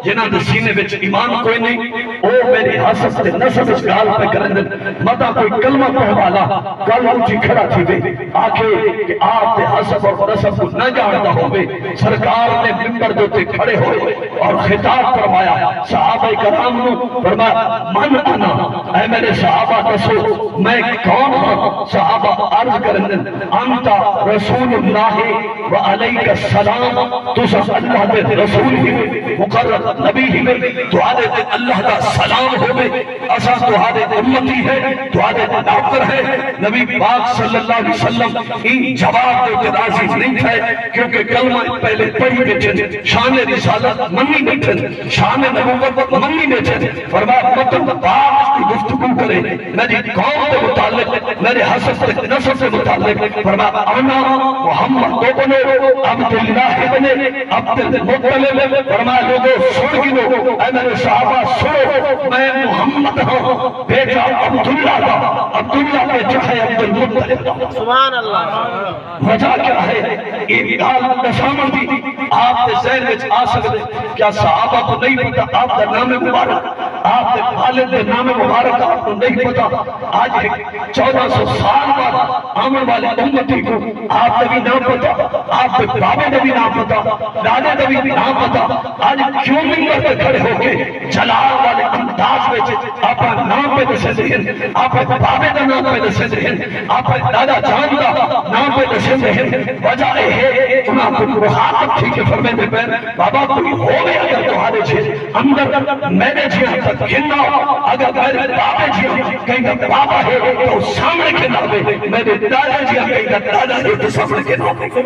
جنہاں دے سینے وچ ایمان کوئی نہیں او میری حسد تے نسب اس گال پہ کرن متا کوئی کلمہ پڑھ والا گل اونچی کھڑا تھی دے آکھے کہ آپ دے حسد اور نسب کو نہ جانتا ہوئے سرکار نے ممبر دے تے کھڑے ہوئے اور خطاب فرمایا صحابہ کرام نو فرمایا من انا اے میرے صحابہ دسو میں کون ہوں صحابہ عرض کرن انتا رسول اللہ و علیک السلام تو سب اللہ دے رسول ہی مقرر نبی ہی میں تہاڈے تے اللہ دا سلام ہوے اساں تہاڈے امتی ہے تہاڈے نوکر ہے نبی پاک صلی اللہ علیہ وسلم این جواب دے کے راضی نہیں تھے کیونکہ کلمہ پہلے پڑھی بیٹھے شان رسالت منی بیٹھے شان نبوت منی بیٹھے فرمایا مطلب پاک کی گفتگو کرے میری قوم کے متعلق میرے حسد کے نسب سے متعلق فرمایا انا محمد تو بنے عبداللہ بنے عبد المطلب فرمایا لوگوں سن گنو اے میرے صحابہ سنو میں محمد ہوں بیٹا عبداللہ کا عبداللہ کے چاہے عبد المطلب کا سبحان اللہ وجہ کیا ہے یہ گال نشامن دی آپ کے ذہن میں آ سکتے کیا صحابہ کو نہیں پتا آپ کا نام مبارک آپ کے والد کے نام مبارک آپ کو نہیں پتا آج 1400 سال بعد آمن والے امتی کو آپ نے بھی نام پتا آپ کے بابے نے بھی نام پتا دادے نے بھی نام پتا آج کیوں ممبر پہ کھڑے ہو کے جلال والے انداز میں آپ نام پہ دسے دہن آپ بابے کا نام پہ دسے دہن آپ دادا جان کا نام پہ دسے دہن وجہ ہے انہاں کو محاقب تھی کہ فرمے دے پہ بابا کوئی ہوئے اگر تمہارے چھے اندر میں نے جی ہم تک گھننا اگر میرے بابے جی ہم کہیں گا بابا ہے تو سامنے کے نام پہ میرے دادا جی ہم کہیں گا دادا ہے تو سامنے کے نام پہ